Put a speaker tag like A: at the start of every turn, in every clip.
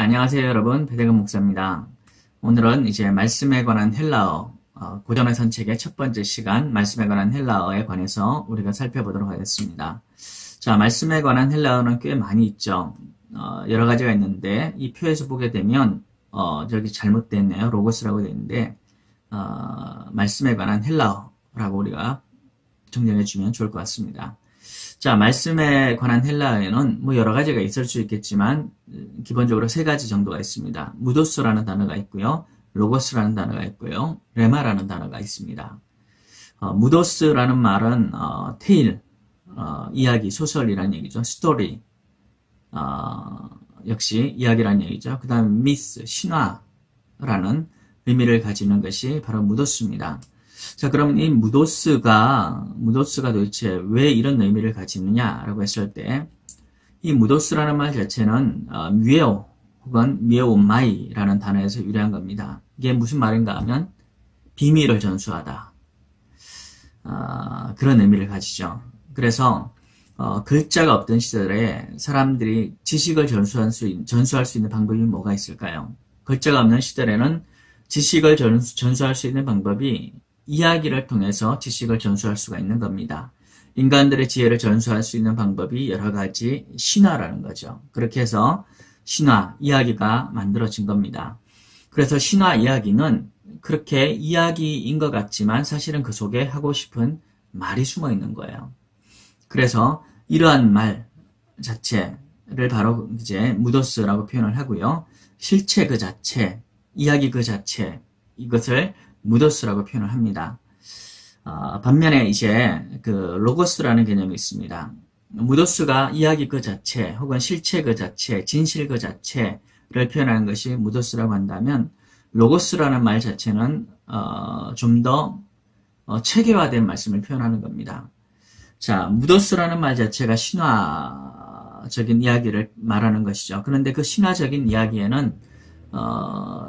A: 안녕하세요 여러분. 배대근 목사입니다. 오늘은 이제 말씀에 관한 헬라어, 고전의 선책의 첫 번째 시간, 말씀에 관한 헬라어에 관해서 우리가 살펴보도록 하겠습니다. 자, 말씀에 관한 헬라어는 꽤 많이 있죠. 여러 가지가 있는데, 이 표에서 보게 되면, 저기 잘못되어 있네요. 로고스라고 되어 있는데, 말씀에 관한 헬라어라고 우리가 정리해 주면 좋을 것 같습니다. 자, 말씀에 관한 헬라어에는 뭐 여러 가지가 있을 수 있겠지만 기본적으로 세 가지 정도가 있습니다. 무도스라는 단어가 있고요. 로고스라는 단어가 있고요. 레마라는 단어가 있습니다. 무도스라는 말은 테일, 이야기, 소설이라는 얘기죠. 스토리, 역시 이야기라는 얘기죠. 그 다음에 미스, 신화라는 의미를 가지는 것이 바로 무도스입니다. 자, 그럼 이 무도스가 도대체 왜 이런 의미를 가지느냐라고 했을 때, 이 무도스라는 말 자체는 뮤에오 혹은 뮤에오마이라는 단어에서 유래한 겁니다. 이게 무슨 말인가 하면 비밀을 전수하다, 그런 의미를 가지죠. 그래서 글자가 없던 시절에 사람들이 지식을 전수할 수 있는 방법이 뭐가 있을까요? 글자가 없는 시절에는 지식을 전수할 수 있는 방법이 이야기를 통해서 지식을 전수할 수가 있는 겁니다. 인간들의 지혜를 전수할 수 있는 방법이 여러 가지 신화라는 거죠. 그렇게 해서 신화, 이야기가 만들어진 겁니다. 그래서 신화 이야기는 그렇게 이야기인 것 같지만 사실은 그 속에 하고 싶은 말이 숨어 있는 거예요. 그래서 이러한 말 자체를 바로 이제 무도스라고 표현을 하고요. 실체 그 자체, 이야기 그 자체, 이것을 무도스라고 표현을 합니다. 반면에 이제 그 로고스라는 개념이 있습니다. 무도스가 이야기 그 자체 혹은 실체 그 자체, 진실 그 자체를 표현하는 것이 무도스라고 한다면 로고스라는 말 자체는 좀 더 체계화된 말씀을 표현하는 겁니다. 자, 무도스라는 말 자체가 신화적인 이야기를 말하는 것이죠. 그런데 그 신화적인 이야기에는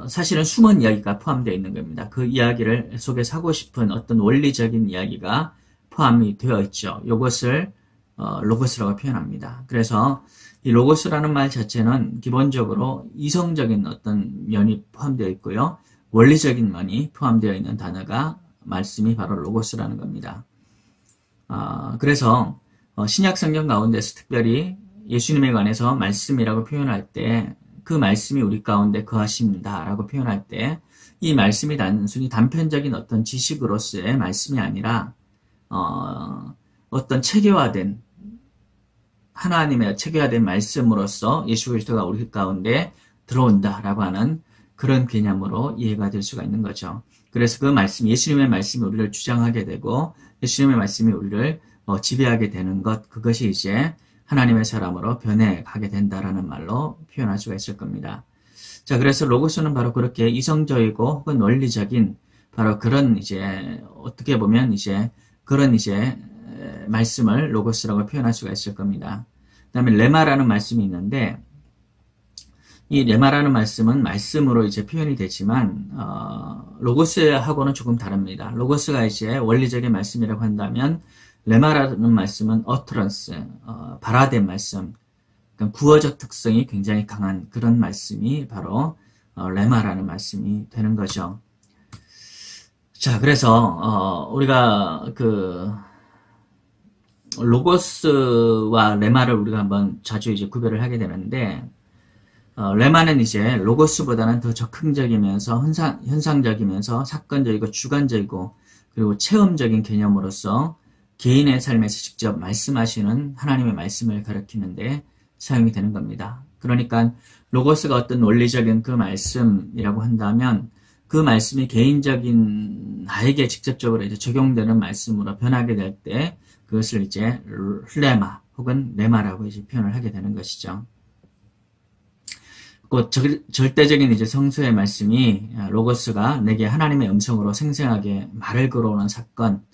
A: 사실은 숨은 이야기가 포함되어 있는 겁니다. 그 이야기를 속에서 하고 싶은 어떤 원리적인 이야기가 포함이 되어 있죠. 이것을 로고스라고 표현합니다. 그래서 이 로고스라는 말 자체는 기본적으로 이성적인 어떤 면이 포함되어 있고요. 원리적인 면이 포함되어 있는 단어가 말씀이 바로 로고스라는 겁니다. 그래서 신약 성경 가운데서 특별히 예수님에 관해서 말씀이라고 표현할 때 그 말씀이 우리 가운데 거하십니다 라고 표현할 때 이 말씀이 단순히 단편적인 어떤 지식으로서의 말씀이 아니라 어떤 체계화된 하나님의 체계화된 말씀으로서 예수 그리스도가 우리 가운데 들어온다라고 하는 그런 개념으로 이해가 될 수가 있는 거죠. 그래서 그 말씀, 예수님의 말씀이 우리를 주장하게 되고 예수님의 말씀이 우리를 지배하게 되는 것, 그것이 이제 하나님의 사람으로 변해가게 된다라는 말로 표현할 수가 있을 겁니다. 자, 그래서 로고스는 바로 그렇게 이성적이고 혹은 원리적인 바로 그런 이제 어떻게 보면 이제 그런 이제 말씀을 로고스라고 표현할 수가 있을 겁니다. 그다음에 레마라는 말씀이 있는데 이 레마라는 말씀은 말씀으로 이제 표현이 되지만 로고스하고는 조금 다릅니다. 로고스가 이제 원리적인 말씀이라고 한다면 레마라는 말씀은 utterance, 발화된 말씀, 그러니까 구어적 특성이 굉장히 강한 그런 말씀이 바로 레마라는 말씀이 되는 거죠. 자, 그래서 우리가 그 로고스와 레마를 우리가 한번 자주 이제 구별을 하게 되는데 레마는 이제 로고스보다는 더 적극적이면서 현상적이면서 사건적이고 주관적이고 그리고 체험적인 개념으로서 개인의 삶에서 직접 말씀하시는 하나님의 말씀을 가리키는데 사용이 되는 겁니다. 그러니까 로고스가 어떤 원리적인 그 말씀이라고 한다면 그 말씀이 개인적인 나에게 직접적으로 이제 적용되는 말씀으로 변하게 될 때 그것을 이제 레마 혹은 레마라고 이제 표현을 하게 되는 것이죠. 그 절대적인 이제 성서의 말씀이 로고스가 내게 하나님의 음성으로 생생하게 말을 걸어오는 사건,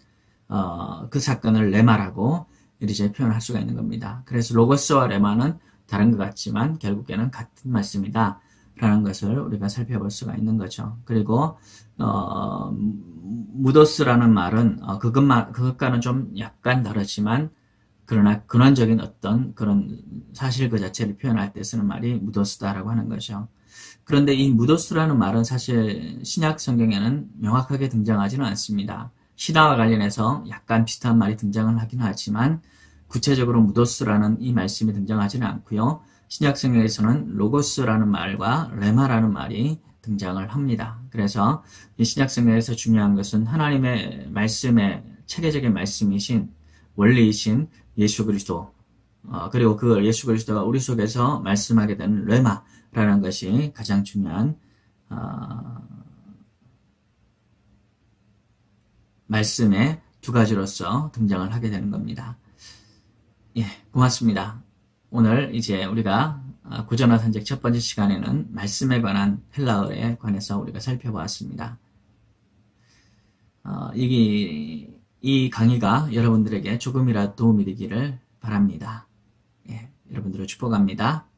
A: 그 사건을 레마라고 이제 표현할 수가 있는 겁니다. 그래서 로고스와 레마는 다른 것 같지만 결국에는 같은 말씀이다 라는 것을 우리가 살펴볼 수가 있는 거죠. 그리고 무도스라는 말은 그것과는 좀 약간 다르지만 그러나 근원적인 어떤 그런 사실 그 자체를 표현할 때 쓰는 말이 무도스다라고 하는 것이죠. 그런데 이 무도스라는 말은 사실 신약 성경에는 명확하게 등장하지는 않습니다. 신화와 관련해서 약간 비슷한 말이 등장을 하긴 하지만 구체적으로 무도스라는 이 말씀이 등장하지는 않고요. 신약 성경에서는 로고스라는 말과 레마라는 말이 등장을 합니다. 그래서 이 신약 성경에서 중요한 것은 하나님의 말씀의 체계적인 말씀이신 원리이신 예수 그리스도, 그리고 그 예수 그리스도가 우리 속에서 말씀하게 되는 레마라는 것이 가장 중요한 말씀의 두 가지로서 등장을 하게 되는 겁니다. 예, 고맙습니다. 오늘 이제 우리가 구전화 산책 첫 번째 시간에는 말씀에 관한 헬라어에 관해서 우리가 살펴보았습니다. 이 강의가 여러분들에게 조금이라도 도움이 되기를 바랍니다. 예, 여러분들을 축복합니다.